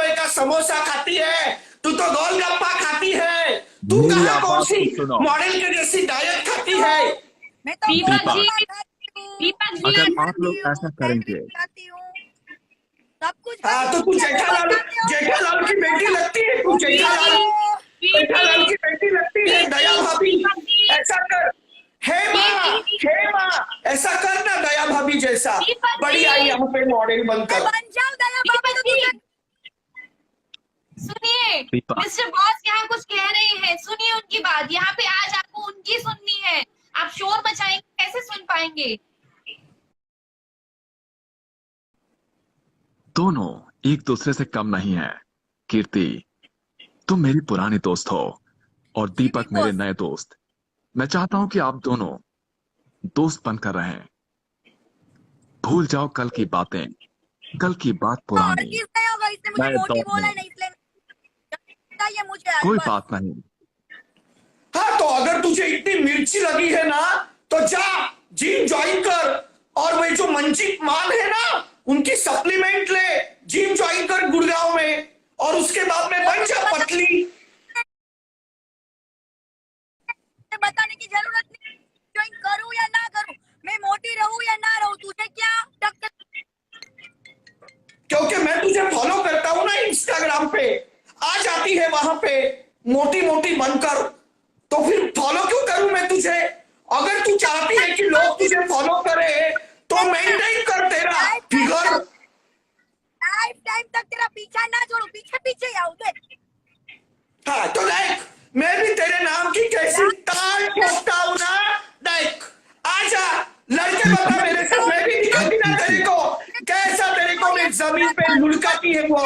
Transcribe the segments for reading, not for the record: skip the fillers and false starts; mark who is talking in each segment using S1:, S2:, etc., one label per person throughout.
S1: रुपए का समोसा खाती है, तू तो गोलगप्पा खाती है, तू
S2: मेरी
S1: कहाँ कौन
S2: आवाज
S1: सी
S2: को सुनो।
S1: मॉडल के जैसी डाइट खाती है।
S3: मैं तो
S4: दीपक जी,
S3: गोलगप्पा खाती हूँ,
S4: दीपक जी,
S3: पिज़्ज़ा
S2: अगर आप
S3: खाती
S2: लोग
S3: हूँ,
S2: ऐसा
S3: सैंडविच
S2: करेंगे,
S3: खाती हूँ, सब कुछ
S1: हाँ
S3: खाती
S1: तो
S3: हूँ।
S1: तू
S3: क्या
S1: जेठालाल,
S3: बताते हो?
S1: जेठालाल की बेटी लगती है, तू
S3: बोलते
S1: जेठालाल,
S3: हो?
S1: जेठालाल की बेटी लगती है। दया भाभी
S4: दीपक जी,
S1: ऐसा कर, हे माँ ऐसा कर ना, दया भाभी जैसा
S4: दीपक
S1: बड़ी
S4: जी,
S1: आई यहाँ पे मॉडल
S3: मैं
S1: बनकर।
S3: बन जाऊँ दया भाभी
S4: दीपक
S3: तो
S4: जी,
S3: तुझे
S4: सुनिए,
S2: दीपक
S4: मिस्टर बॉस यहाँ कुछ कह रहे हैं, सुनिए उनकी बात। यहाँ पे आज आपको उनकी सुननी है। आप शोर मचाएंगे, कैसे सुन पाएंगे?
S2: दोनों एक दूसरे से कम नहीं है। कीर्ति, तुम मेरी पुरानी दोस्त हो और
S3: जी बिग
S2: दीपक मेरे
S3: बॉस।
S2: नए दोस्त। मैं चाहता हूं कि आप दोनों दोस्त बनकर रहें। भूल जाओ कल की बातें, कल की बात
S3: और
S2: पुरानी।
S3: किस नहीं होगा, इसने मुझे
S2: नए
S3: मोटी
S2: दौर
S3: बोला
S2: में
S3: है, नहीं इसलिए चाहिए मुझे आज
S2: कोई
S3: बस।
S2: बात नहीं।
S1: हाँ तो अगर तुझे इतनी मिर्ची लगी है ना, तो जा जिम ज्वाइन कर, और वही जो मंजीत मान है ना, उनकी सप्लीमेंट ले, जिम ज्वाइन कर गुड़गांव में, और उसके बाद में बन जा पतली।
S3: बताने की जरूरत नहीं, ज्वाइन करूँ या ना करूँ, मैं मोटी रहूँ या ना रहूँ, तुझे क्या टक्कर।
S1: क्योंकि मैं तुझे फॉलो करता हूं ना इंस्टाग्राम पे, आ जाती है वहां पे मोटी मोटी बनकर, तो फिर फॉलो क्यों करूं मैं तुझे। अगर तू चाहती है कि लोग तुझे फॉलो करे तो मेंटेन कर तेरा फिगर।
S3: लाइफ टाइम तक तेरा पीछा ना छोड़ू, पीछे पीछे ही आऊँ देख।
S1: हाँ तो देख, मैं भी तेरे नाम की कैसी ताल ठोकता हूं ना, देख आजा लड़के बता मेरे साथ, मैं भी दिखाऊंगी ना तेरे को कैसा, तेरे को मैं जमीन पे लुढ़काती है वो।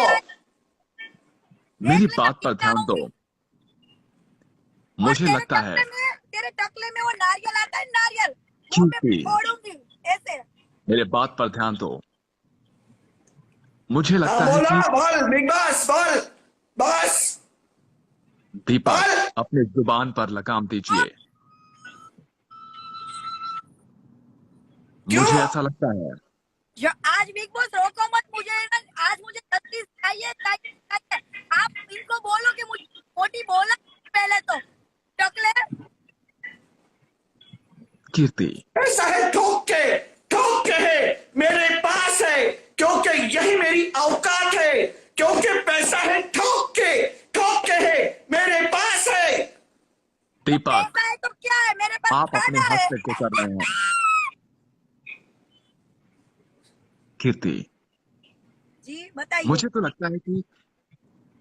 S2: मेरी
S3: देख लेना
S2: बात पर
S3: कितना
S2: ध्यान दो।
S3: होंगी। और
S2: मुझे लगता है
S3: तेरे टकले में वो नारियल आता है, नारियल, वो मैं
S2: कीर्ति,
S3: फोड़ूंगी ऐसे।
S2: मेरे बात पर ध्यान दो। मुझे
S1: हाँ
S2: लगता है
S1: बोला,
S2: कि
S1: बोल बिग बॉस, बोल बस
S2: दीपक
S1: बोल।
S2: अपने जुबान पर लगाम दीजिए।
S1: क्यों?
S2: मुझे ऐसा लगता है
S3: जो आज बिग बॉस रोको मत मुझे ना, आज मुझे जल्दी चाहिए चाहिए चाहिए। आप इनको बोलो कि मुझे मोटी बोला पहले तो टकले।
S2: कीर्ति,
S1: ऐसा है ठोक के है मेरे पास है, क्योंकि यही मेरी औकात है, क्योंकि पैसा है ठोक के है मेरे पास है।
S3: तो
S2: दीपक
S3: पैसा है तो क्या है, मेरे पास
S2: आप अपने
S3: खाना
S2: हद
S3: है।
S2: से गुजर रहे हैं। कीर्ति,
S3: जी बताइए।
S2: मुझे तो लगता है कि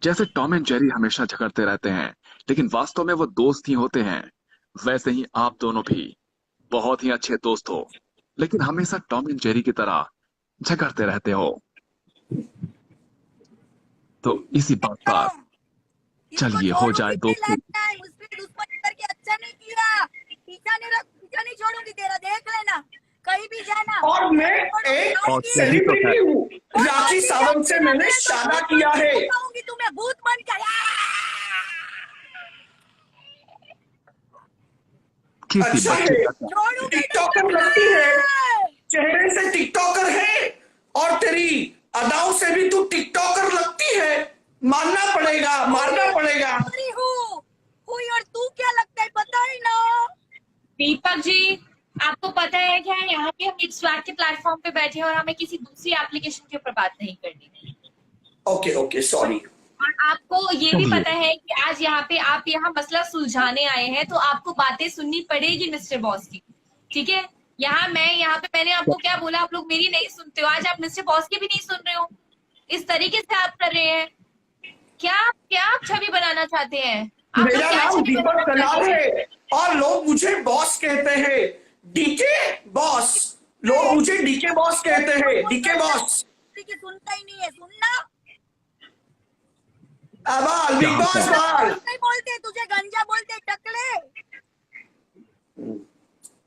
S2: जैसे टॉम एंड जेरी हमेशा झगड़ते रहते हैं, लेकिन वास्तव में वो दोस्त ही होते हैं, वैसे ही आप दोनों भी बहुत ही अच्छे दोस्त हो, लेकिन हमेशा टॉम एंड जेरी की तरह झगड़ते रहते हो। तो इसी बात पर
S3: इसको
S2: चलिए हो जाए
S3: छोड़ूंगी
S2: दोस्ती।
S3: लाइफ टाइम, उसमें दुश्मनी करके अच्छा नहीं किया। पीछा नहीं छोड़ूंगी तेरा, देख लेना कहीं भी जाना।
S1: और मैं एक
S2: और
S3: जाऊंगी
S2: यही तो है।
S1: सेलिब्रिटी हूँ,
S3: और
S1: राखी सावंत से मैंने
S3: तो
S1: शादा
S3: भूत बन
S1: किया
S3: के
S1: है।
S3: दिखाऊंगी तुम्हें, भूत बन कर।
S2: कीर्ति
S1: अच्छा
S2: बच्चे
S1: है,
S2: का
S3: छोड़ूंगी
S1: टिकटॉकर लगती है, चेहरे से टिकटॉकर है, और तेरी अदाओं से भी तू टिकटॉकर लगती है। मानना पड़ेगा, मानना पड़ेगा।
S3: हुई, और तू क्या लगता है पता है ना।
S4: दीपक जी, आपको पता है क्या, यहाँ पे हम एक स्वार्थ के प्लेटफॉर्म पे बैठे हैं और हमें किसी दूसरी एप्लीकेशन के ऊपर बात नहीं करनी।
S1: Okay okay sorry.
S4: और आपको ये भी
S2: चलिए
S4: पता है कि आज यहाँ पे आप यहाँ मसला सुलझाने आए हैं, तो आपको बातें सुननी पड़ेगी मिस्टर बॉस की, ठीक है। यहाँ पे मैंने आपको क्या बोला, आप लोग मेरी नहीं सुनते हो। आज आप मिस्टर बॉस की भी नहीं सुन रहे हो, इस तरीके से आप कर रहे हैं। क्या क्या आप छवि बनाना चाहते हैं? आप लोग
S1: मेरा
S4: क्या
S1: नाम
S4: छवि
S1: दीपक
S4: बनाना
S1: कलाल
S4: चाहते हैं?
S1: है, और लोग मुझे बॉस कहते हैं, डीके बॉस। लोग मुझे डीके बॉस कहते हैं, डीके बॉस।
S3: की सुनता ही नहीं है, सुनना।
S1: अब बिग
S2: यहाँ
S1: बॉस
S2: पर
S1: बाल।
S3: नहीं बोलते तुझे, गंजा बोलते टकले।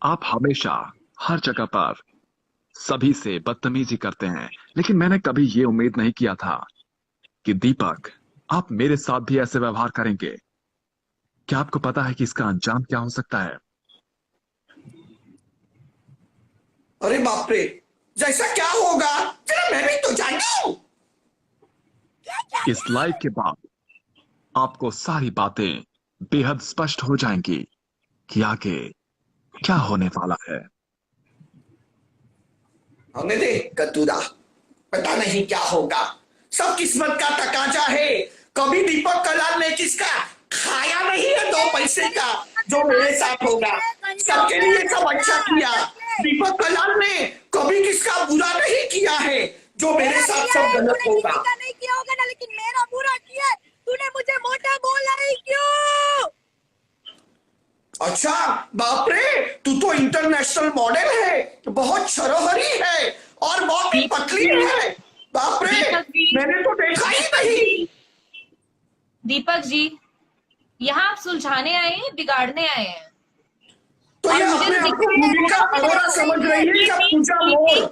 S2: आप हमेशा हर जगह पर सभी से बदतमीजी करते हैं, लेकिन मैंने कभी ये उम्मीद नहीं किया था कि दीपक आप मेरे साथ भी ऐसे व्यवहार करेंगे। क्या आपको पता है कि इसका अंजाम क्या हो सकता है?
S1: अरे बाप रे, जैसा क्या होगा जरा मैं भी तो जानूं।
S3: क्या क्या
S2: इस लाइव के बाद आपको सारी बातें बेहद स्पष्ट हो जाएंगी कि आगे क्या होने वाला है।
S1: होने दे कतूरा, पता नहीं क्या होगा, सब किस्मत का तकाजा है। कभी दीपक कलाल ने किसका खाया नहीं है 2 पैसे का, जो मेरे साथ होगा। सबके लिए सब अच्छा किया। दीपक कलाल ने कभी किसका बुरा नहीं किया है, जो मेरे साथ सब गलत
S3: तूने
S1: होगा।
S3: किसी का नहीं किया होगा ना, लेकिन मेरा बुरा किया है। तूने मुझे मोटा बोला ही क्यों?
S1: अच्छा, बाप रे, तू तो इंटरनेशनल मॉडल है, बहुत छरोहरी है और बहुत ही पतली है। बाप रे, मैंने तो देखा ही नहीं।
S4: दीपक जी, यहाँ आप सुलझाने आए हैं, बिगाड़ने आए हैं।
S1: तो ये अपने आप को भूमिका अरोरा समझ रही है या पूजा मोर?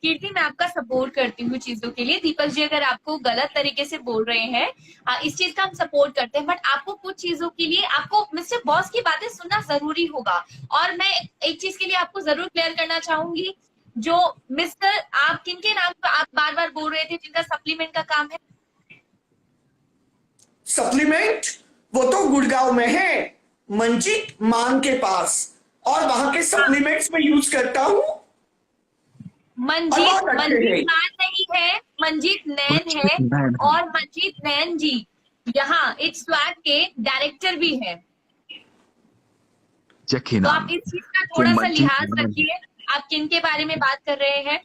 S4: कीर्ति, मैं आपका सपोर्ट करती हूँ चीजों के लिए। दीपक जी, अगर आपको गलत तरीके से बोल रहे हैं, इस चीज का हम सपोर्ट करते हैं, बट आपको कुछ चीजों के लिए आपको मिस्टर बॉस की बातें सुनना जरूरी होगा। और मैं एक चीज के लिए आपको जरूर क्लियर करना चाहूंगी, जो मिस्टर, आप किनके नाम पर आप बार बार बोल रहे थे जिनका सप्लीमेंट का काम है?
S1: सप्लीमेंट वो तो गुड़गांव में है, मंजीत मान के पास, और वहां के सप्लीमेंट्स में यूज करता हूँ।
S4: मंजीत मान नहीं है, मंजीत नैन है। और मंजीत नैन जी यहाँ इट्स स्वैग के डायरेक्टर भी है, तो आप इस चीज का थोड़ा सा लिहाज रखिए। आप किन के बारे में बात कर रहे हैं?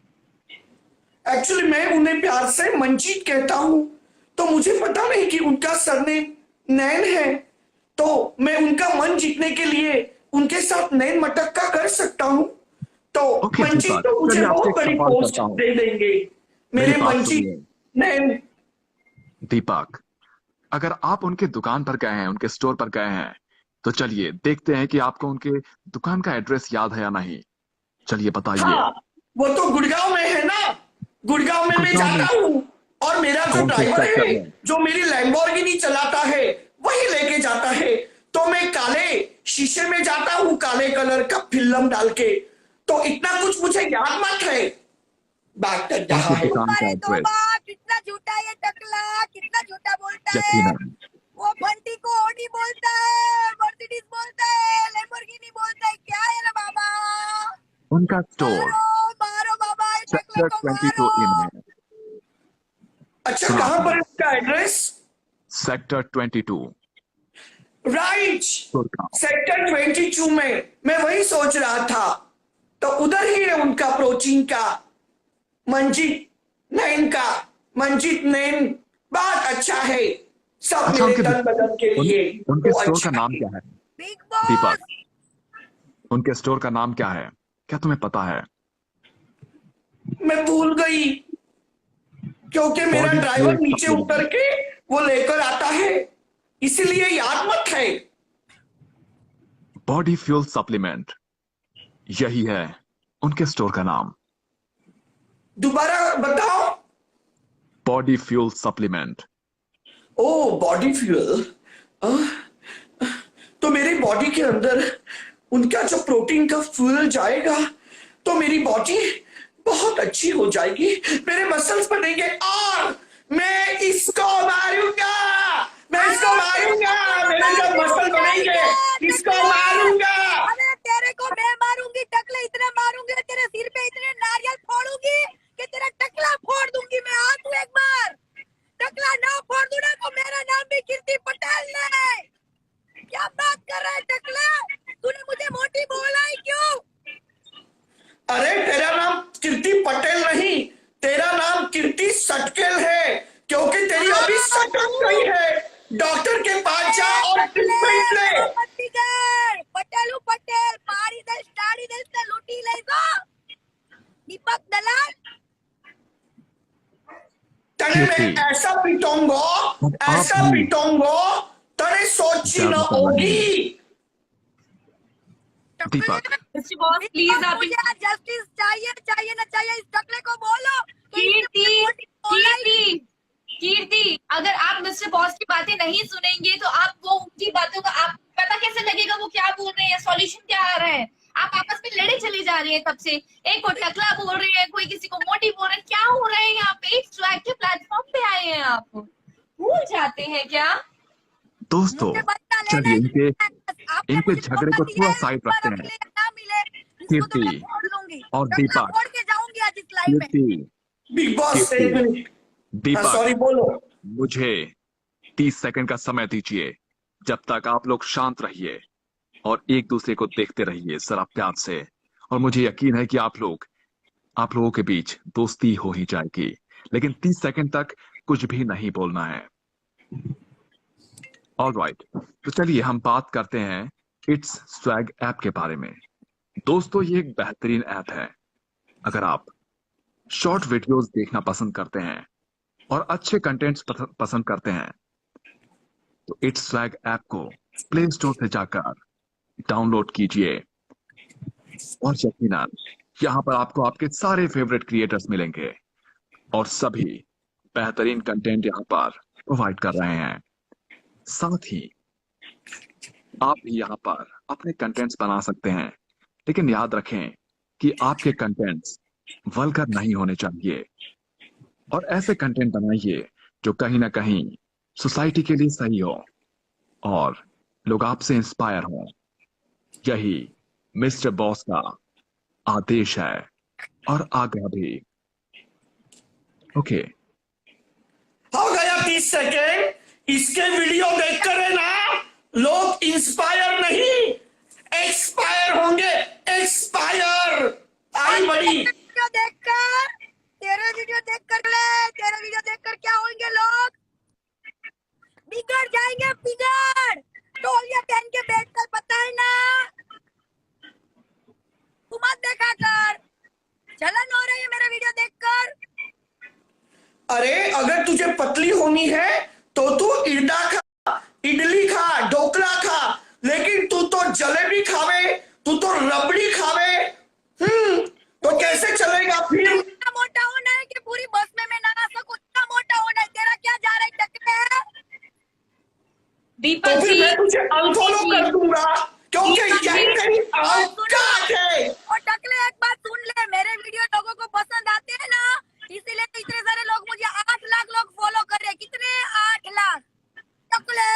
S1: एक्चुअली मैं उन्हें प्यार से मंजीत कहता हूँ, तो मुझे पता नहीं कि उनका सरनेम नैन है, तो मैं उनका मन जीतने के लिए उनके साथ नैन मटक्का कर सकता हूँ। तो मंजीत तो मुझे बहुत बड़ी पोस्ट दे देंगे, मेरे मंजीत नैन।
S2: दीपक, अगर आप उनके दुकान पर गए हैं, उनके स्टोर पर गए हैं, तो चलिए देखते हैं कि आपको उनके दुकान का एड्रेस याद है या नहीं। चलिए बताइए।
S1: हाँ, वो तो गुड़गांव में है ना, गुड़गांव में मैं जाता हूँ, और मेरा जो ड्राइवर है, जो मेरी लैम्बोर्गिनी चलाता है, वही लेके जाता है। तो मैं काले शीशे में जाता हूँ, काले कलर का फिल्म डाल के, तो इतना कुछ मुझे याद मत है। बात कर रहा है।
S3: अरे कितना झूठा है टकला, कितना झूठा बोलता है। वो बंटी को ओडी बोलता है, मर्सिडीज बोलता है, लैम्बोर्गिनी बोलता है, क्या है रे बाबा?
S2: उनका स्टोर
S3: मारो बाबा,
S2: सेक्टर 22 में।
S1: अच्छा, कहाँ पर है उसका एड्रेस?
S2: सेक्टर 22।
S1: राइट, सेक्टर 22 में। मैं वही सोच रहा था, तो उधर ही है उनका प्रोटीन का, मंजीत नैन का। मंजीत नैन बहुत अच्छा है, सब मेरे तन बदन के लिए।
S2: उनके स्टोर का नाम क्या है?
S3: Big boss.
S2: दीपक, उनके स्टोर का नाम क्या है, क्या तुम्हें पता है?
S1: मैं भूल गई, क्योंकि मेरा ड्राइवर नीचे उतर के वो लेकर आता है, इसलिए याद मत है।
S2: बॉडी फ्यूल सप्लीमेंट, यही है उनके स्टोर का नाम।
S1: दोबारा बताओ।
S2: Body fuel supplement.
S1: ओ, बॉडी फ्यूल। तो मेरी बॉडी के अंदर उनका जो प्रोटीन का फ्यूल जाएगा, तो मेरी बॉडी बहुत अच्छी हो जाएगी, मेरे मसल्स बनेंगे, और मैं इसको मारूंगा, मैं इसको मारूंगा, मेरे जब मसल बनेंगे इसको मारूंगा।
S3: अरे तेरे को मैं मारूंगी टकले, इतने मारूंगी तेरे सिर पे इतने नारियल फोड़ूंगी कि तेरा टकला फोड़ दूंगी मैं। आ तू एक बार, टकला ना फोड़ दूं ना तो मेरा नाम भी कीर्ति पटेल है। क्या बात कर रहा है टकला? तूने मुझे मोटी बोला ही क्यों?
S1: अरे तेरा नाम कीर्ति पटेल नहीं, तेरा नाम कीर्ति सटकेल है, क्योंकि तेरी अभी सटक गई है। डॉक्टर के पास जा और ट्रीटमेंट ले।
S3: पटेलू पटेल, मारी दे स्टाड़ी दे से लूटी ले गो। दीपक दलाल,
S1: तने मैं ऐसा पीटूंगा, ऐसा पीटूंगा, तने सोची न होगी।
S2: दीपक,
S4: प्लीज आप
S3: मुझे जस्टिस चाहिए, चाहिए ना चाहिए, इस टकले को बोलो।
S4: कीर्ति, अगर आप मिस्टर बॉस की बातें नहीं सुनेंगे तो आप वो उनकी बातों का आप पता कैसे लगेगा वो क्या बोल रहे हैं, सॉल्यूशन क्या आ रहा है? आप आपस में लड़े चले जा रहे हैं तब से। एक को टकला बोल रहे हैं, कोई किसी को मोटी बोल रहे हैं, क्या हो रहा है यहाँ पे? एक स्वैग के प्लेटफॉर्म पे आए हैं आप? भूल जाते हैं क्या?
S2: दोस्तों
S3: मुझे बदला लेना
S2: चलिए
S3: है। आपने
S2: इनके
S3: मुझे
S2: झगड़े
S3: मौका
S2: को
S3: दिया
S2: थोड़ा
S3: है,
S2: साइड
S3: इस बार
S2: रखते
S3: अब
S2: हैं।
S3: मिले या ना मिले, इसको तो मैं
S2: कीर्ति
S3: फोड़ दूंगी,
S2: और
S3: टकला
S2: दीपक,
S3: फोड़ के जाऊंगी आज इस लाइव में।
S2: कीर्ति,
S1: बिग बॉस एक
S2: कीर्ति,
S1: मिनट, हाँ
S2: दीपक,
S1: सॉरी बोलो।
S2: मुझे 30 सेकंड का समय दीजिए। जब तक आप लोग शांत रहिए और एक दूसरे को देखते रहिए जरा प्यार से, और मुझे यकीन है कि आप लोगों के बीच दोस्ती हो ही जाएगी, लेकिन 30 सेकंड तक कुछ भी नहीं बोलना है। ऑलराइट, तो चलिए हम बात करते हैं इट्स स्वैग ऐप के बारे में। दोस्तों ये एक बेहतरीन ऐप है। अगर आप शॉर्ट वीडियोस देखना पसंद करते हैं और अच्छे कंटेंट्स पसंद करते हैं तो इट्स स्वैग ऐप को प्ले स्टोर से जाकर डाउनलोड कीजिए, और यकीनन यहां पर आपको आपके सारे फेवरेट क्रिएटर्स मिलेंगे और सभी बेहतरीन कंटेंट यहां पर प्रोवाइड कर रहे हैं। साथ ही आप भी यहां पर अपने कंटेंट्स बना सकते हैं, लेकिन याद रखें कि आपके कंटेंट्स वल्गर नहीं होने चाहिए, और ऐसे कंटेंट बनाइए जो कहीं ना कहीं सोसाइटी के लिए सही हो और लोग आपसे इंस्पायर हों। यही मिस्टर बॉस का आदेश है और आज्ञा भी। ओके,
S1: हो गया 30 सेकेंड। इसके वीडियो देखकर है ना लोग इंस्पायर नहीं एक्सपायर होंगे। एक्सपायर आई बड़ी।
S3: तेरे वीडियो देखकर क्या होंगे लोग? बिगड़ जाएंगे, बिगड़। तौलिया पहन के बैठ कर, पता है ना? तू मत देखा कर, जलन हो रही है मेरा वीडियो देखकर।
S1: अरे अगर तुझे पतली होनी है तो तू इडा खा, इडली खा, ढोकला खा, लेकिन तू तो जलेबी खावे, तू तो रबड़ी खावे। तो कैसे चलेगा फिर?
S3: इतना मोटा होना है कि पूरी बस में मैं ना सकूं, इतना मोटा होना है। तेरा क्या जा रहा है टकले?
S4: दीपक
S1: तो फिर
S4: जी,
S1: मैं तुझे अनफॉलो कर दूंगा, क्योंकि यही तेरी औकात है।
S3: और टकले एक बात सुन ले, मेरे वीडियो लोगों को पसंद आते हैं ना, इसीलिए तो इतने सारे लोग मुझे 8 लाख लोग फॉलो कर रहे हैं। कितने? 8 लाख टकले।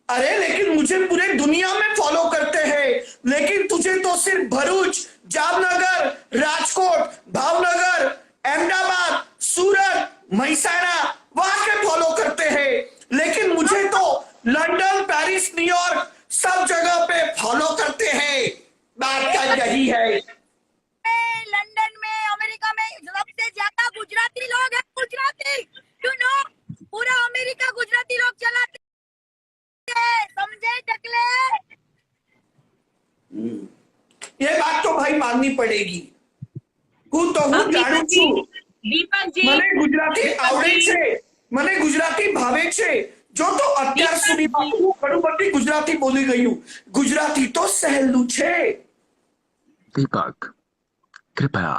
S1: अरे लेकिन मुझे पूरे दुनिया में फॉलो करते हैं, लेकिन तुझे तो सिर्फ भरूच, जामनगर, राजकोट, भावनगर, अहमदाबाद, सूरत, महिसाणा वहां के फॉलो करते हैं, लेकिन मुझे तो लंदन, पेरिस, न्यूयॉर्क सब जगह पे फॉलो करते हैं। बात कर यही है।
S3: लंदन में, अमेरिका में सबसे ज्यादा गुजराती लोग हैं। गुजराती, यू नो, पूरा अमेरिका गुजराती लोग चलाते हैं, समझे टकले?
S1: ये बात तो भाई माननी पड़ेगी। હું તો હું જાણું છું,
S4: दीपक जी,
S1: મને ગુજરાતી આવડે છે, મને ગુજરાતી ભાવે છે। જો તો અત્યાર સુધીમાં હું ઘણું બધી ગુજરાતી બોલી ગઈ હું। ગુજરાતી તો સહેલું છે।
S2: दीपक कृपया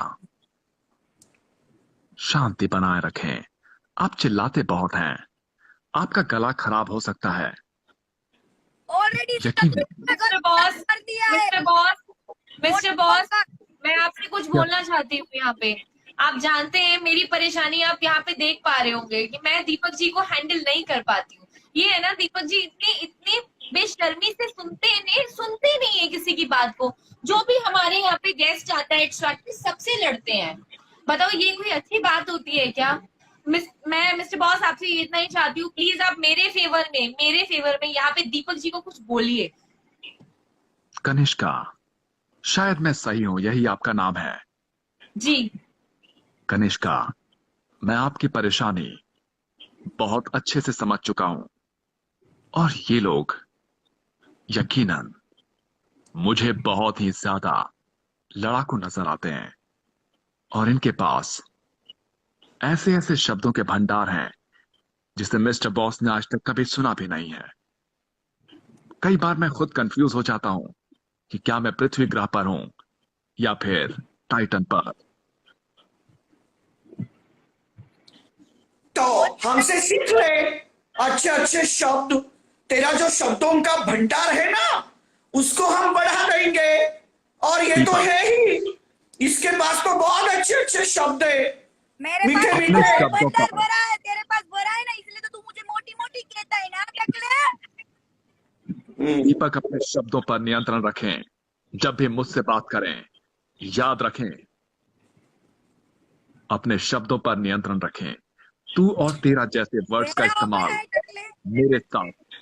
S2: शांति बनाए रखें। आप चिल्लाते बहुत हैं, आपका गला खराब हो सकता है।
S3: ऑलरेडी
S2: यकीन
S4: मिस्टर बॉस,
S3: कर दिया है।
S4: मिस्टर बॉस, मैं आपसे कुछ बोलना चाहती हूँ यहाँ पे। आप जानते हैं मेरी परेशानी आप यहाँ पे देख पा रहे होंगे कि मैं दीपक जी को हैंडल नहीं कर पाती हूँ। ये है ना, दीपक जी इतनी बेशर्मी से सुनते नहीं है किसी की बात को। जो भी हमारे यहाँ पे गेस्ट आता है सबसे लड़ते हैं। बताओ ये कोई अच्छी बात होती है क्या? मैं मिस्टर बॉस आपसे इतना ही चाहती हूँ, प्लीज आप मेरे फेवर में यहाँ पे दीपक जी को कुछ बोलिए।
S2: कनिष्का, शायद मैं सही हूं, यही आपका नाम है?
S4: जी
S2: कनिष्का, मैं आपकी परेशानी बहुत अच्छे से समझ चुका हूं, और ये लोग यकीनन मुझे बहुत ही ज्यादा लड़ाकू नजर आते हैं, और इनके पास ऐसे ऐसे शब्दों के भंडार हैं जिसे मिस्टर बॉस ने आज तक कभी सुना भी नहीं है। कई बार मैं खुद कंफ्यूज हो जाता हूं कि क्या मैं पृथ्वी ग्रह पर हूं या फिर टाइटन पर।
S1: तो हमसे सीख ले अच्छे अच्छे शब्द। तेरा जो शब्दों का भंडार है ना, उसको हम बढ़ा देंगे। और ये तो है ही, इसके पास तो बहुत अच्छे अच्छे शब्द है,
S3: मेरे
S1: मीठे
S3: पास
S1: मीठे
S2: शब्दों का
S3: भंडार भरा है।
S2: दीपक अपने शब्दों पर नियंत्रण रखें। जब भी मुझसे बात करें, याद रखें, अपने शब्दों पर नियंत्रण रखें। तू और तेरा जैसे वर्ड्स का
S3: तेरा
S2: इस्तेमाल
S3: ओपन है टकले।
S2: मेरे साथ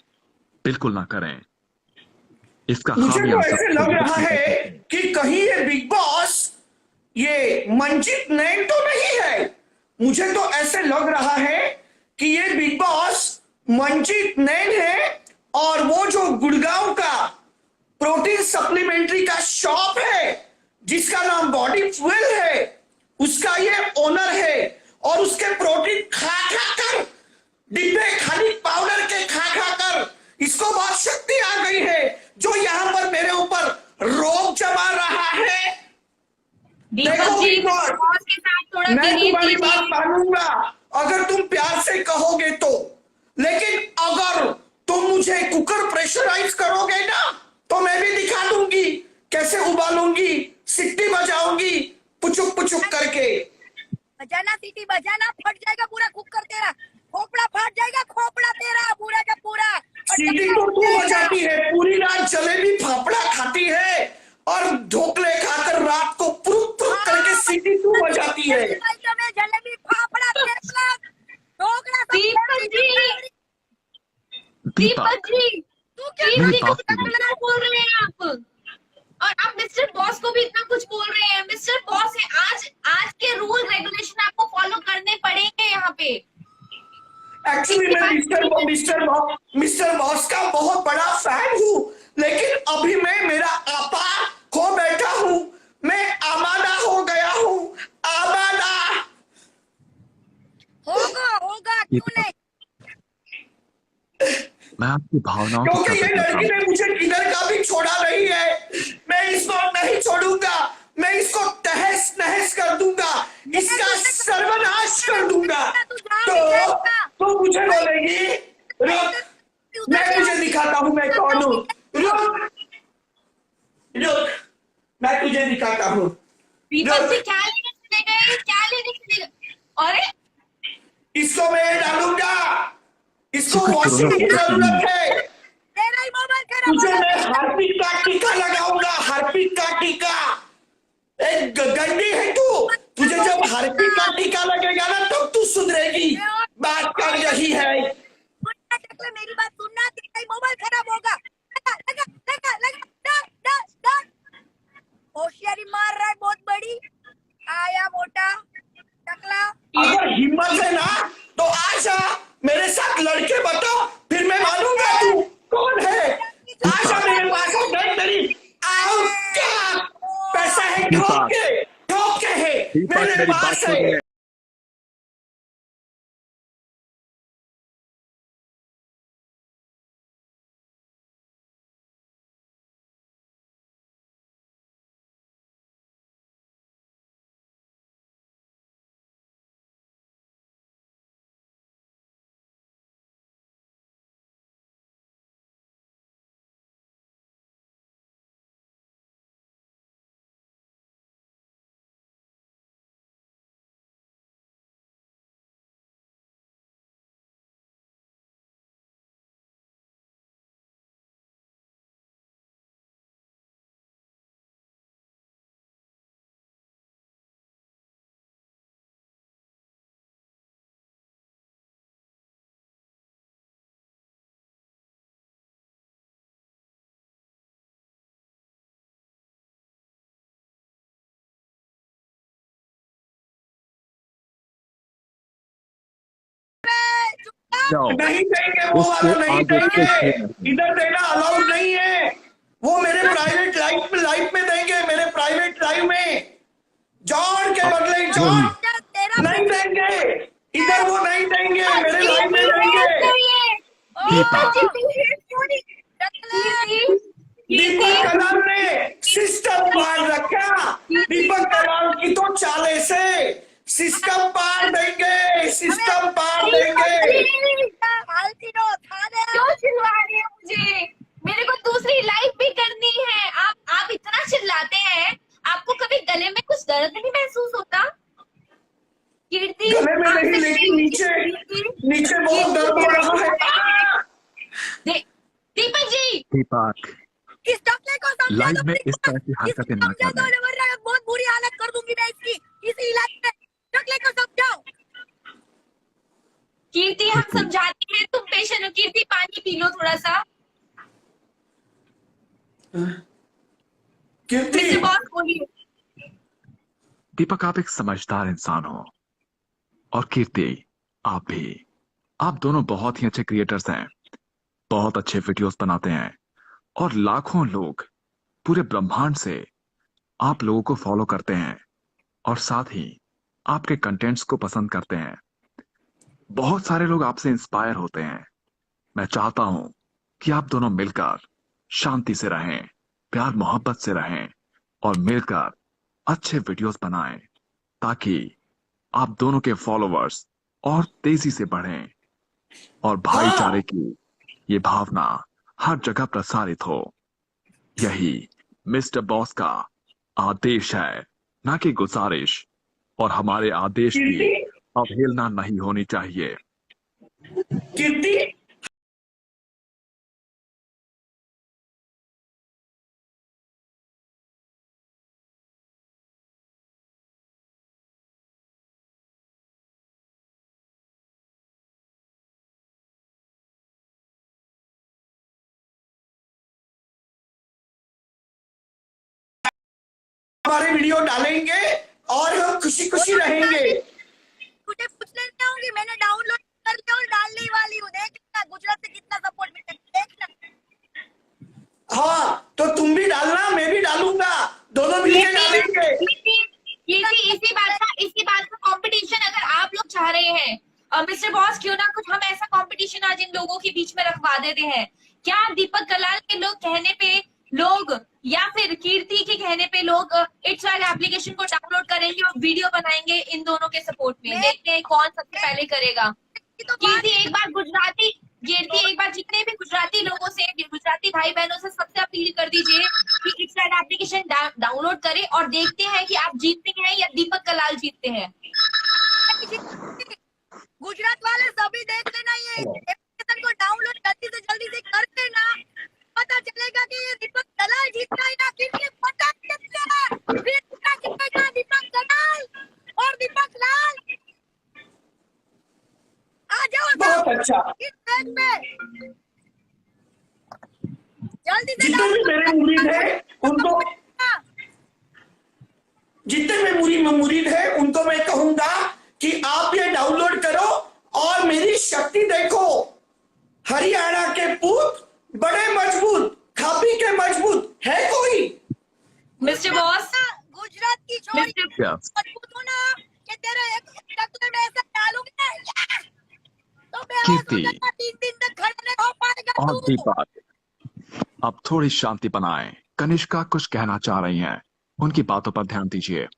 S2: बिल्कुल ना करें। इसका
S1: मुझे तो
S2: खामियाजा
S1: ऐसे लग रहा है कि कहीं ये बिग बॉस ये मंजीत नैन तो नहीं है। मुझे तो ऐसे लग रहा है कि ये बिग बॉस मंजीत नैन है और वो जो गुड़गांव का प्रोटीन सप्लीमेंट्री का शॉप है जिसका नाम बॉडी फ्यूल है, उसका ये ओनर है और उसके प्रोटीन खा खा कर, डिब्बे खाली पाउडर के खा खा कर इसको बहुत शक्ति आ गई है जो यहाँ पर मेरे ऊपर रोग जमा रहा है।
S4: दीपक
S1: देखो
S4: जी,
S1: बिग बॉस,
S4: बॉस के साथ थोड़ा
S1: मैं
S4: बिहेव
S1: तुम्हारी बात
S4: कीजिए।
S1: मानूंगा अगर तुम प्यार से कहोगे तो, लेकिन अगर तुम मुझे कुकर प्रेशराइज करोगे ना तो मैं भी दिखा दूंगी कैसे उबालूंगी, सिट्टी बजाऊंगी पुचुक पुचुक करके।
S3: बजाना सीटी बजाना, फट जाएगा पूरा कुकर तेरा, खोपड़ा फट जाएगा, खोपड़ा तेरा पूरा का पूरा।
S1: सीटी तो तू बजाती है, पूरी रात जलेबी फाफड़ा खाती है और ढोकले खाकर रात को पुरुक पुरुक करके सीटी तू बजाती है।
S3: में जलेबी फाफड़ा थेपला ढोकला सब
S4: दीपक जी, दीपक जी,
S3: तू क्या
S2: मेरी
S3: करती
S2: बात
S3: है?
S2: सुनो।
S4: इतना बोल रहे हैं आप, और आप मिस्टर बॉस को भी इतना कुछ बोल रहे हैं। मिस्टर बॉस है, आज के रूल रेगुलेशन आपको फॉलो करने पड़ेंगे यहाँ पे।
S1: एक्चुअली मैं मिस्टर बॉस का बहुत बड़ा फैन हूँ, लेकिन अभी मैं मेरा आपा खो बैठा हूँ, मैं आमादा हो गया हूँ, आमादा।
S3: होगा क्यों नहीं?
S2: मैं आपकी भावनाओं की
S1: क्योंकि ये
S2: कदर करता
S1: लड़की
S2: हूं।
S1: ने मुझे किधर का भी छोड़ा नहीं है, मैं इसको नहीं छोड़ूंगा, मैं इसको तहस नहस कर दूंगा, इसका सर्वनाश कर दूंगा। तो मुझे बोलेगी रुक, मैं तुझे दिखाता हूँ मैं कौन हूँ, रुक रुक, मैं तुझे दिखाता हूँ।
S4: दीपक जी क्या लेने चले गए, क्या लेने चले गए? अरे
S1: इसको मैं डालूंगा, इसको
S2: शुक्र
S1: वॉशिंग की
S2: करो।
S1: जरूरत है।
S3: तेरा ही मोबाइल खराब
S1: तुझे
S3: हो
S1: मैं
S3: गया।
S1: हार्पिक का टीका लगाऊंगा, हार्पिक का टीका। एक गंदी है तू, तुझे जब हार्पिक का टीका लगेगा ना तब तू सुधरेगी। बात कर रही है।
S3: सुनना टकले, मेरी बात सुनना, तेरा ही मोबाइल खराब होगा। लगा, डर। होशियारी मार रहा है बहुत बड़ी, आया मोटा टकला।
S1: अगर हिम्मत है ना तो आजा मेरे साथ लड़के बताओ, फिर मैं मानूंगा तू कौन है। आजा मेरे पास, मैं तेरी आओ क्या पैसा है, ठोक के है
S2: दीपक
S1: मेरे
S2: मेरी बात
S1: पास है।
S2: सुनिए। जाओ,
S1: नहीं देंगे वो
S2: उसको
S1: वाला, नहीं
S2: आगे
S1: देंगे,
S2: कुछ नहीं।
S1: इधर देना अलाउड नहीं है। वो मेरे प्राइवेट लाइफ में देंगे, मेरे प्राइवेट लाइफ में जॉन के बदले जॉन
S3: तेरा
S1: नहीं देंगे, इधर वो नहीं देंगे, मेरे लाइफ में देंगे। दीपक कलाल ने सिस्टम पार रखा, दीपक कलाल की तो चाले से सिस्टम पार देंगे, सिस्टम पार देंगे।
S4: क्यों चिल्ला रही है मुझे? मेरे को दूसरी लाइफ भी करनी है। आप इतना चिल्लाते हैं, आपको कभी गले में कुछ दर्द नहीं महसूस होता? कीर्ति
S1: गले में
S4: आप
S1: नहीं,
S4: सच
S1: लेकिन नीचे बहुत दर्द हो रहा है।
S4: दीपक जी
S2: दीपक
S3: इस टकले को समझा
S2: लाइव
S3: दो
S2: में
S3: प्लीज।
S2: इस तरह की हरकतें ना
S3: समझा दो
S2: करें।
S3: वरना बहुत बुरी हालत कर दूंगी मैं इसकी इसी इलाके में। टकले को समझाओ।
S4: कीर्ति हम
S2: कीर्ति।
S4: समझाते हैं, तुम पेशेंट हो। कीर्ति पानी पी लो थोड़ा सा।
S1: कीर्ति
S4: मिस्टर बॉस बोलिए।
S2: दीपक आप एक समझदार इंसान हो और कीर्ति आप भी। आप दोनों बहुत ही अच्छे क्रिएटर्स हैं, बहुत अच्छे वीडियोस बनाते हैं और लाखों लोग पूरे ब्रह्मांड से आप लोगों को फॉलो करते हैं और साथ ही आपके कंटेंट्स को पसंद करते हैं। बहुत सारे लोग आपसे इंस्पायर होते हैं। मैं चाहता हूं कि आप दोनों मिलकर शांति से रहें, प्यार मोहब्बत से रहें और मिलकर अच्छे वीडियोस बनाएं ताकि आप दोनों के फॉलोवर्स और तेजी से बढ़ें और भाईचारे की ये भावना हर जगह प्रसारित हो। यही मिस्टर बॉस का आदेश है, ना कि गुजारिश, और हमारे आदेश की अवहेलना नहीं होनी चाहिए।
S1: कीर्ति हमारे वीडियो डालेंगे और हम खुशी खुशी रहेंगे।
S3: मुझे पूछने नहीं आऊंगी। मैंने डाउनलोड कर लिया और डालने ही वाली हूँ। देखना गुजरात से कितना सपोर्ट मिलता है। देखना
S1: हाँ तो तुम भी डालना, मैं भी डालूंगा, दोनों मिलकर डालेंगे।
S4: इसी बात का कंपटीशन अगर आप लोग चाह रहे हैं, मिस्टर बॉस क्यों ना कुछ हम ऐसा कंपटीशन आज इन लोगों के बीच में रखवा देते हैं। क्या दीपक कलाल के लोग कहने पे लोग या फिर कीर्ति के कहने पे लोग इट्स वाले एप्लीकेशन को डाउनलोड करेंगे और वीडियो बनाएंगे इन दोनों के सपोर्ट में। देखते हैं कौन सबसे पहले करेगा। कीर्ति एक बार जितने भी गुजराती लोगों से, गुजराती भाई बहनों से सबसे अपील कर दीजिए कि इट्स वाला एप्लीकेशन डाउनलोड करें और देखते हैं कि आप जीतते हैं या दीपक कलाल जीतते हैं।
S3: गुजरात वाले सभी देख लेना। ये एप्लीकेशन को डाउनलोड जल्दी से कर देना। पता चलेगा कि ये दीपक कलाल जीत रहा है या कीर्ति। पता चलेगा दीपक कलाल और दीपक लाल। आ जाओ
S1: बहुत अच्छा।
S3: इस ट्रैक पे जल्दी से
S1: जितने भी मेरे मुरीद है उनको, जितने में मुरीद है उनको मैं कहूंगा कि आप ये डाउनलोड करो और मेरी शक्ति देखो। हरियाणा के पूत बड़े मजबूत, खापी के मजबूत है कोई?
S4: मिस्टर बॉस,
S3: गुजरात की छोरी
S2: Yes.
S3: मजबूत हो ना कि तेरे एक टकले में ऐसा डालूंगी ना तो
S2: कीर्ति
S3: 3 दिन तक खड़े नहीं हो पाएगा
S2: और
S3: तू।
S2: दीपक अब थोड़ी शांति बनाएं। कनिष्का कुछ कहना चाह रही हैं, उनकी बातों पर ध्यान दीजिए।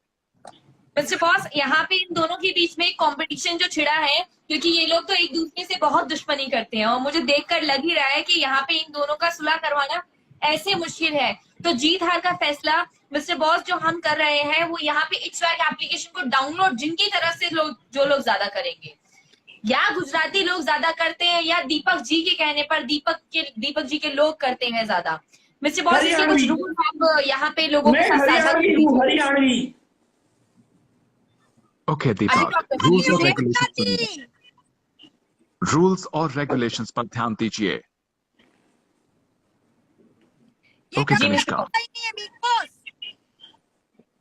S4: मिस्टर बॉस, यहाँ पे इन दोनों के बीच में एक कंपटीशन जो छिड़ा है, क्योंकि ये लोग तो एक दूसरे से बहुत दुश्मनी करते हैं और मुझे देखकर लग ही रहा है कि यहाँ पे इन दोनों का सुलह करवाना ऐसे मुश्किल है। तो जीत हार का फैसला मिस्टर बॉस जो हम कर रहे हैं वो यहाँ पे इट्स वाइक एप्लीकेशन को डाउनलोड जिनकी तरफ से जो लोग ज्यादा करेंगे, या गुजराती लोग ज्यादा करते हैं या दीपक जी के कहने पर दीपक जी के लोग करते हैं ज्यादा। मिस्टर बॉस, इसके कुछ रूल आप यहाँ पे लोगों के साथ साझा कर दीजिए।
S1: हरियाणवी।
S2: ओके दीपक, रूल्स और रेगुलेशंस पर ध्यान दीजिए। ओके कनिष्का।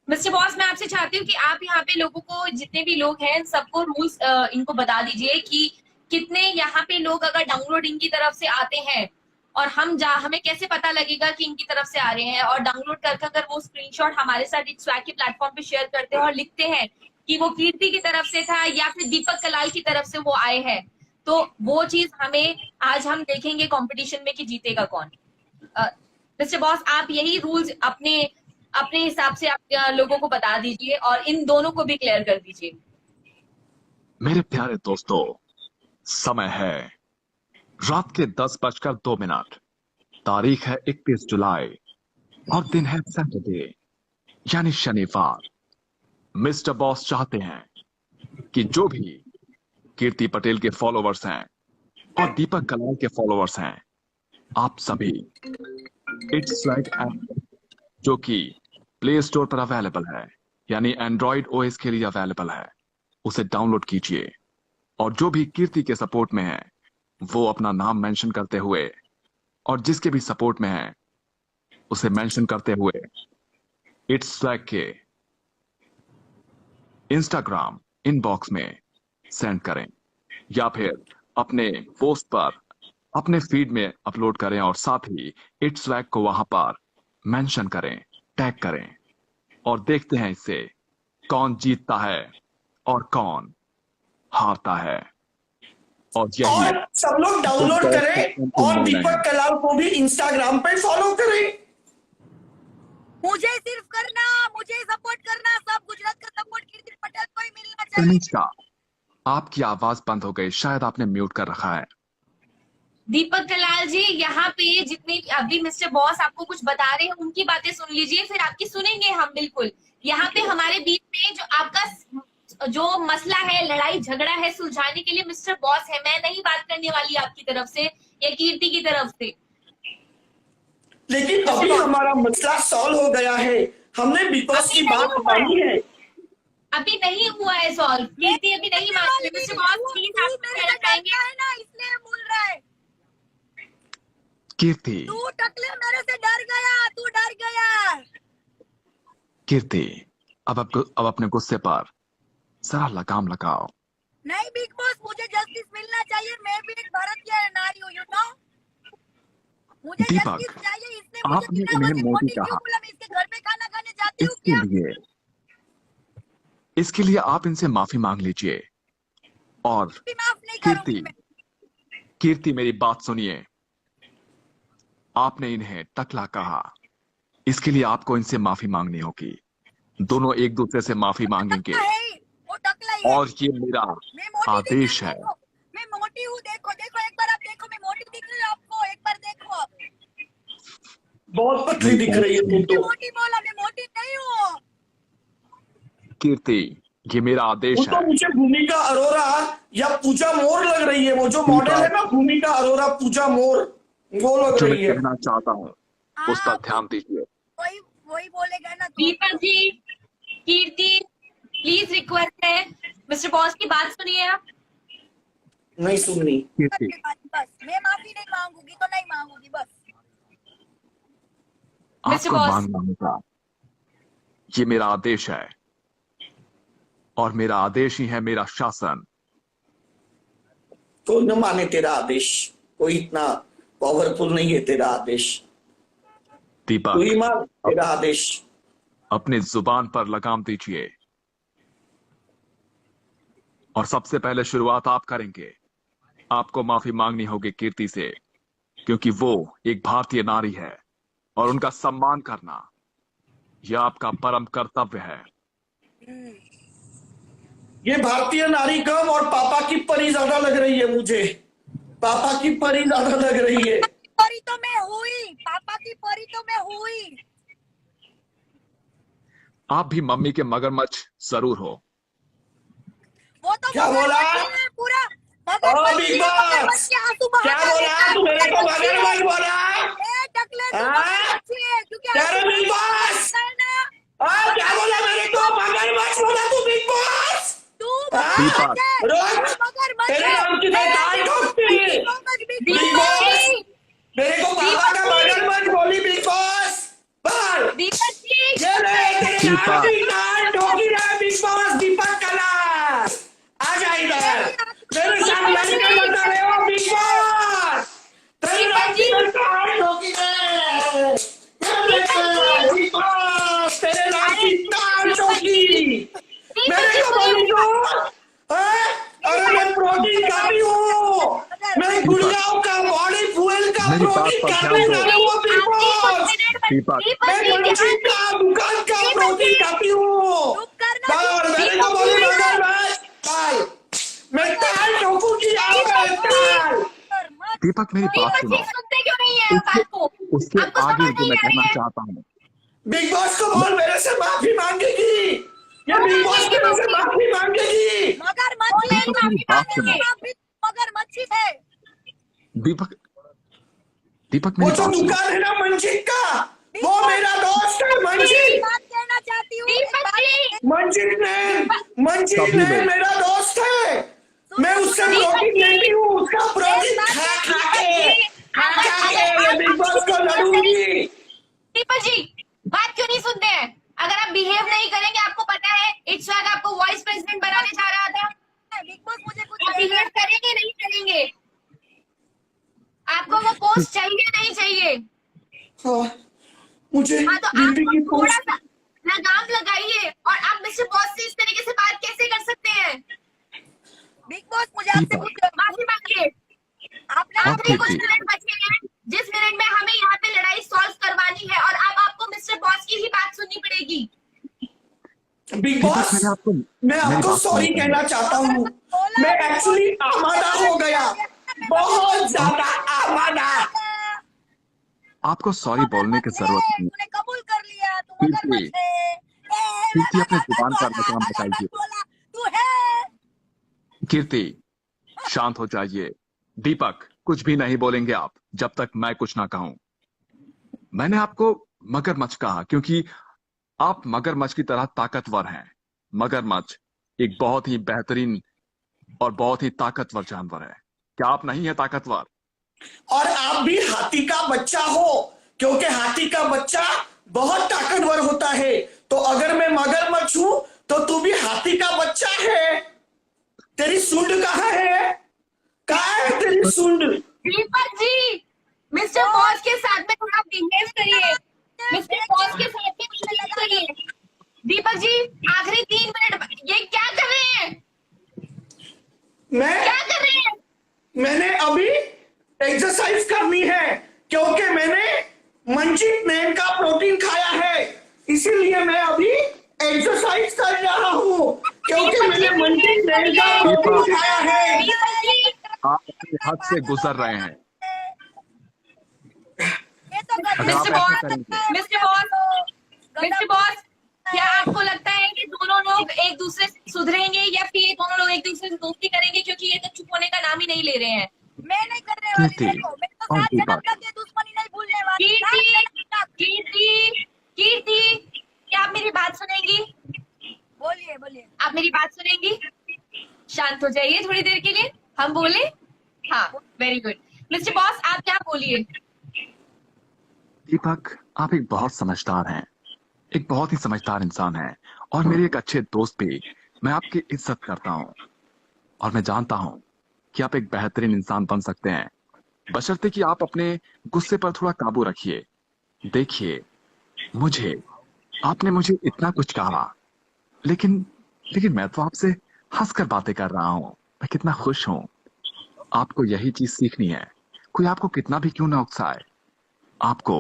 S4: मिस्टर बॉस, मैं आपसे चाहती हूँ कि आप यहाँ पे लोगों को, जितने भी लोग हैं सबको रूल्स इनको बता दीजिए कि कितने यहाँ पे लोग अगर डाउनलोड इनकी तरफ से आते हैं और हमें कैसे पता लगेगा कि इनकी तरफ से आ रहे हैं। और डाउनलोड करके अगर वो स्क्रीनशॉट हमारे साथ इस स्वैग के प्लेटफॉर्म पे शेयर करते हैं और लिखते हैं कि वो कीर्ति की तरफ से था या फिर दीपक कलाल की तरफ से वो आए हैं, तो वो चीज हमें आज हम देखेंगे कंपटीशन में कि जीतेगा कौन। मिस्टर बॉस, आप यही रूल्स अपने हिसाब से आप लोगों को बता दीजिए और इन दोनों को भी क्लियर कर दीजिए।
S2: मेरे प्यारे दोस्तों, समय है रात के 10:02। तारीख है 31 जुलाई और दिन है सैटरडे यानी शनिवार। मिस्टर बॉस चाहते हैं कि जो भी कीर्ति पटेल के फॉलोवर्स हैं और दीपक कलाल के फॉलोवर्स हैं आप सभी इट्स स्वैग ऐप, जो कि प्ले स्टोर पर अवेलेबल है, यानी एंड्रॉइड ओएस के लिए अवेलेबल है, उसे डाउनलोड कीजिए। और जो भी कीर्ति के सपोर्ट में है वो अपना नाम मेंशन करते हुए, और जिसके भी सपोर्ट में है उसे मेंशन करते हुए इट्स स्वैग के इंस्टाग्राम इनबॉक्स में सेंड करें, या फिर अपने पोस्ट पर अपने फीड में अपलोड करें, और साथ ही इट्स स्वैग को वहां पर मेंशन करें, टैग करें, और देखते हैं इससे कौन जीतता है और कौन हारता है। और यही
S1: और सब लोग डाउनलोड करें और दीपक कलाल को भी इंस्टाग्राम पे फॉलो करें।
S3: मुझे सिर्फ करना, मुझे सपोर्ट करना, सब गुजरात का सपोर्ट कीर्ति पटेल को ही मिलना चाहिए।
S2: तनिष्का, आपकी आवाज बंद हो गई, शायद आपने म्यूट कर रखा है।
S4: दीपक कलाल जी, यहाँ पे जितने अभी मिस्टर बॉस आपको कुछ बता रहे हैं उनकी बातें सुन लीजिए, फिर आपकी सुनेंगे हम बिल्कुल। यहाँ पे हमारे बीच में जो आपका जो मसला है, लड़ाई झगड़ा है, सुलझाने के लिए मिस्टर बॉस है। मैं नहीं बात करने वाली आपकी तरफ से या कीर्ति की तरफ से।
S1: लेकिन अभी हमारा मसला सॉल्व हो गया है, हमने बिग बॉस की बात मानी है।
S4: अभी नहीं हुआ है सॉल्व, कीर्ति अभी नहीं मान रही। मिस्टर बॉस प्लीज आप कहना चाहेंगे?
S3: है ना, इसलिए बोल रहा है।
S2: कीर्ति,
S3: तू टकले मेरे से डर गया, तू डर गया।
S2: कीर्ति, अब अपने गुस्से पर जरा लगाम लगाओ।
S3: नहीं बिग बॉस, मुझे जस्टिस मिलना चाहिए। मैं भी एक भारतीय नारी हूँ, यू नो। मुझे
S2: दीपक,
S3: जस्टिस चाहिए। इसने मुझे
S2: आपने
S3: बिना
S2: इन्हें
S3: वजह
S2: मोदी
S3: क्यों
S2: कहा।
S3: बोला? मैं इसके घर पे खाना खाने जाती हूँ क्या?
S2: इसके लिए आप इनसे माफी मांग लीजिए। और
S3: भी माफ नहीं करूंगी मैं।
S2: कीर्ति मेरी बात सुनिए, आपने इन्हें टकला कहा, इसके लिए आपको इनसे माफी मांगनी होगी। दोनों एक दूसरे से माफी मांगेंगे,
S3: वो टकला ही है।
S2: और ये मेरा
S3: मैं मोटी
S2: आदेश
S3: दिख रही
S2: है।
S3: हूँ। मैं मोटी हूँ, देखो देखो एक बार आप देखो, मैं मोटी दिख रही हूँ आपको, एक बार देखो।
S1: बहुत पतली दिख रही है तुम
S3: मैं
S1: तो।
S3: मोटी बोला, मैं मोटी नहीं हूँ।
S2: कीर्ति, ये मेरा
S1: वो
S2: आदेश
S1: तो
S2: है।
S1: मुझे भूमिका अरोरा या पूजा मोर लग रही है। वो जो मॉडल है ना, भूमिका अरोरा पूजा मोर, वो लग
S2: जो मैं
S1: रही है।
S2: कहना चाहता हूँ उस पर ध्यान दीजिए।
S3: वही बोलेगा ना।
S4: दीपक जी, कीर्ति, प्लीज रिक्वेस्ट है, मिस्टर बॉस की बात सुनिए आप।
S1: नहीं सुननी।
S2: कीर्ति,
S3: बस मैं माफी नहीं मांगूंगी तो नहीं मांगूंगी, बस।
S4: मिस्टर
S2: आपको
S4: बॉस।
S2: मांगना होगा, ये मेरा आदेश है, और मेरा आदेश ही है मेरा शासन।
S1: कोई न माने तेरा आदेश, कोई इतना पावरफुल नहीं है तेरा आदेश।
S2: दीपक,
S1: कोई मान तेरा आदेश।
S2: अपने जुबान पर लगाम दीजिए, और सबसे पहले शुरुआत आप करेंगे। आपको माफी मांगनी होगी कीर्ति से, क्योंकि वो एक भारतीय नारी है, और उनका सम्मान करना यह आपका परम कर्तव्य है।
S1: ये भारतीय नारी कम और पापा की परी ज्यादा लग रही है मुझे। पापा की परी ज्यादा लग रही है।
S3: परी तो मैं हुई, पापा की परी तो मैं हुई।
S2: आप भी मम्मी के मगरमच्छ जरूर हो।
S3: वो तो
S1: क्या बोला?
S3: पूरा
S1: ओ बिग बॉस, क्या बोला तू? मेरे को मगरमच्छ बोला? हाँ? क्या रे बिग बॉस? क्या बोला मेरे को? मगरमच्छ बोला तू बिग बॉस?
S2: दीपक,
S1: रोज तेरे नाम की तो दाल ठोकती है। बिग बॉस, मेरे को पापा का मगरमच्छ बोली बिग बॉस। बाहर
S4: दीपक जी,
S1: ये ले, तेरे नाम की दाल ठोकी है बिग बॉस। दीपक कलाल, आ जा इधर। मेरे साथ लड़के बता रहे हो बिग बॉस। तेरे नाम की दाल ठोकी है बिग बॉस। तेरे नाम की दाल ठोकी। मेरे को बोली तो? अरे मैं प्रोटीन खाती हूँ, मैं गुड़ियाओं का बॉडी फुएल का
S2: मेरी बात
S1: प्रोटीन
S2: पर
S1: खाती
S2: ध्यान दो।
S1: हूँ बिग बॉस।
S2: दीपक,
S1: मैं मंची का दुकान का प्रोटीन खाती हूँ। बाल मेरे को बोली मगरमच्छ। बाल मैं ताल ठोकूंगी आपका ताल।
S2: दीपक मेरी बात
S4: दीपक
S2: सुनो।
S4: जी सुनते क्यों नहीं है बात को?
S2: उसके
S4: आपको
S2: आगे
S4: समझ
S2: जो
S4: नहीं
S2: मैं
S4: आ रही
S2: कहना
S4: है?
S2: चाहता हूँ,
S1: बिग बॉस को बोल मेरे से माफी मांगेगी। ये बिग बॉस के मेरे से माफी मांगेगी।
S2: दीपक मेरी बात सुनो।
S3: मगरमच्छी है।
S2: दीपक दीपक
S1: वो
S2: मेरी
S1: जो
S2: बात सुनो।
S1: दुकान है ना मंजीत का, वो मेरा दोस्त है मंजीत।
S3: बात कहना चाहती हूँ, एक
S4: दीपक
S3: बात
S4: जी,
S1: मंजीत
S2: सभी
S1: नैन
S2: लोग।
S1: मेरा दोस्त है। मैं उससे
S4: दीपक
S1: प्रोटीन
S4: जी,
S1: लेती हूँ, उसका प्रोटीन
S3: बात
S1: खा
S3: है,
S1: खा
S4: दीपक
S1: के
S4: जी, अगर
S1: ये बिग बॉस को लड़ूंगी।
S4: दीपक जी बात क्यों नहीं सुनते हैं? अगर आप बिहेव नहीं करेंगे, आपको पता है इट्स स्वैग आपको वाइस प्रेसिडेंट बनाने जा रहा था।
S3: बिग बॉस मुझे कुछ
S4: आप
S3: कहना
S4: बिहेव करेंगे नहीं करेंगे? आपको वो पोस्ट चाहिए नहीं चाहिए?
S1: हाँ, मुझे
S4: हाँ तो
S1: दीदी
S4: आप
S1: की
S4: थोड़ा
S1: पोस्ट।
S4: सा लगाम लगाइए। और आप मिस्टर बॉस से इस तरीके से बात कैसे कर सकते हैं?
S3: बिग बॉस मुझे आपसे
S2: दीपक।
S3: कुछ
S4: माफी मांगिए।
S3: आपने
S2: और
S4: आखिरी कुछ
S2: कीर्ति,
S4: मिनट बचे हैं, जिस मिनट में हमें यहाँ पे लड़ाई सॉल्व करवानी है, और अब आपको मिस्टर बॉस की ही बात सुननी पड़ेगी।
S1: बिग
S2: दीपक
S1: बॉस,
S2: मैंने आपको
S1: मैं
S2: मेरी
S1: आपको
S2: बात
S1: सॉरी
S2: सुनिए
S1: कहना
S2: पहले।
S1: चाहता हूँ। मैं एक्चुअली आमादा हो गया, बहुत ज्यादा आमादा।
S2: आपको सॉरी बोलने की जरूरत नहीं।
S3: तूने कबूल कर लिया, तू
S2: कीर्ति,
S3: मगरमच्छ है।
S2: कीर्ति अपने जुबान पर लगाम लगाइए।
S3: तू है।
S2: कीर्ति शांत हो जाइए। दीपक कुछ भी नहीं बोलेंगे आप जब तक मैं कुछ ना कहूं। मैंने आपको मगरमच्छ कहा क्योंकि आप मगरमच्छ की तरह ताकतवर हैं। मगरमच्छ एक बहुत ही बेहतरीन और बहुत ही ताकतवर जानवर है। क्या आप नहीं है ताकतवर?
S1: और आप भी हाथी का बच्चा हो, क्योंकि हाथी का बच्चा बहुत ताकतवर होता है। तो अगर मैं मगरमच्छ हूं तो तू भी हाथी का बच्चा है। तेरी सूंड कहाँ है? कहाँ है तेरी सूंड?
S4: दीपक जी, मिस्टर बॉस के साथ में थोड़ा बिहेव करिए। मिस्टर बॉस के साथ में बिहेव करिए। दीपक जी आखिरी 3 मिनट, ये क्या कर रहे हैं?
S1: मैं
S4: क्या कर रहे हैं?
S1: मैंने अभी एक्सरसाइज करनी है, क्योंकि मैंने मंजीत नैन का प्रोटीन खाया है, इसीलिए मैं अभी एक्सरसाइज कर रहा हूँ, क्योंकि मैंने मंजीत नैन का प्रोटीन खाया है।
S4: दीपक जी,
S2: आप अपनी हद से गुजर रहे हैं।
S3: ये तो
S2: अगर आप
S4: मिस्टर
S2: ऐसा
S4: बॉस,
S2: करेंगे,
S4: मिस्टर बॉस, क्या आपको लगता है कि दोनों लोग एक दूसरे से सुधरेंगे, या फिर ये दोनों लोग एक दूसरे से दोस्ती करेंगे? क्योंकि ये तो चुप होने का नाम ही नहीं ले रहे हैं।
S3: मैं नहीं करने वाली।
S2: कीर्ति
S3: देखो मैं तो
S2: और
S3: 7 जन्म
S2: दीपक,
S3: तक ये दुश्मनी नहीं भूलने वाली।
S4: कीर्ति, कीर्ति, कीर्ति, क्या आप मेरी बात सुनेंगी?
S3: बोलिए बोलिए।
S4: आप मेरी बात सुनेंगी? शांत हो जाइए थोड़ी देर के लिए, हम बोले। हाँ, वेरी गुड। मिस्टर बॉस आप क्या बोलिए।
S2: दीपक आप एक बहुत समझदार हैं, एक बहुत ही समझदार इंसान हैं और मेरे एक अच्छे दोस्त भी। मैं आपकी इज्जत करता हूं और मैं जानता हूं कि आप एक बेहतरीन इंसान बन सकते हैं, बशर्ते कि आप अपने गुस्से पर थोड़ा काबू रखिए। देखिए आपने मुझे इतना कुछ कहा, लेकिन मैं तो आपसे हंसकर बातें कर रहा हूं। मैं कितना खुश हूं। आपको यही चीज सीखनी है। कोई आपको कितना भी क्यों ना उकसाए, आपको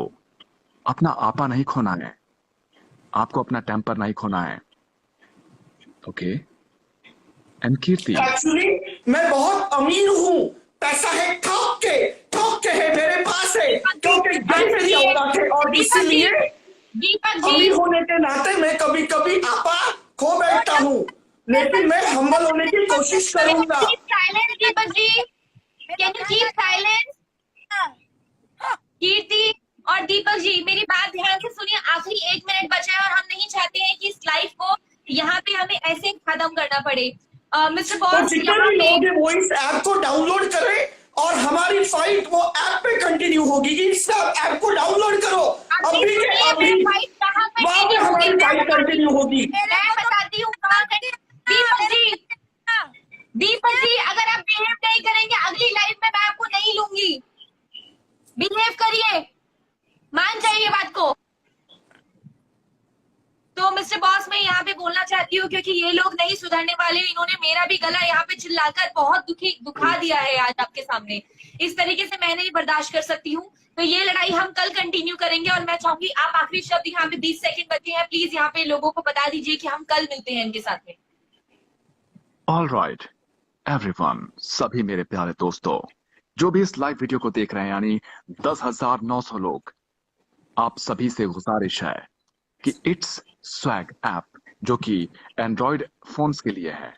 S2: अपना आपा नहीं खोना है, आपको अपना टेम्पर नहीं खोना है। ओके एंड कीर्ति,
S1: एक्चुअली मैं बहुत अमीर हूँ, पैसा है ठोक के है मेरे पास है, क्योंकि ये मेरी औलाद है, और इसीलिए
S4: दीपक
S1: अमीर
S4: जी,
S1: होने के नाते मैं कभी कभी आपा खो बैठता हूँ, लेकिन मैं हम्बल होने की कोशिश करूंगा।
S4: Silence Deepak ji, can you keep silence? Kirti और दीपक जी मेरी बात ध्यान से सुनिए। आखिरी 1 मिनट बचा है और हम नहीं चाहते हैं कि इस लाइफ को यहाँ पे हमें ऐसे खत्म करना पड़े। मिस्टर
S1: तो
S4: बॉस
S1: जितने
S4: यहाँ
S1: भी
S4: पे
S1: लोग हैं वो इस ऐप को डाउनलोड करें, और हमारी फाइट वो ऐप पे कंटिन्यू होगी। इस ऐप को डाउनलोड करो अभी के अभी,
S4: फाइट कहाँ
S1: वहां पे
S4: कंटिन्यू होगी?
S1: हमारी फाइट कंटिन्यू होगी।
S4: मैं बताती हूँ कहाँ दीपक जी अगर आप बिहेव नहीं करेंगे अगली लाइफ में मैं आपको नहीं लूंगी। बिहेव करिए, मान जाइए बात को। तो मिस्टर बॉस मैं यहाँ पे बोलना चाहती हूँ, क्योंकि ये लोग नहीं सुधरने वाले। इन्होंने मेरा भी गला यहाँ पे चिल्लाकर बहुत दुखा दिया है आज आपके सामने। इस तरीके से मैं नहीं बर्दाश्त कर सकती हूँ। तो ये लड़ाई हम कल कंटिन्यू करेंगे, और मैं चाहूंगी आप आखिरी शब्द, यहाँ पे 20 सेकंड बचे हैं, प्लीज यहाँ पे लोगों को बता दीजिए कि हम कल मिलते हैं इनके साथ में।
S2: ऑल राइट एवरीवन, सभी मेरे प्यारे दोस्तों जो भी इस लाइव वीडियो को देख रहे हैं, यानी 10,900 लोग, आप सभी से गुजारिश है कि इट्स स्वैग ऐप, जो कि एंड्रॉयड फोन्स के लिए है,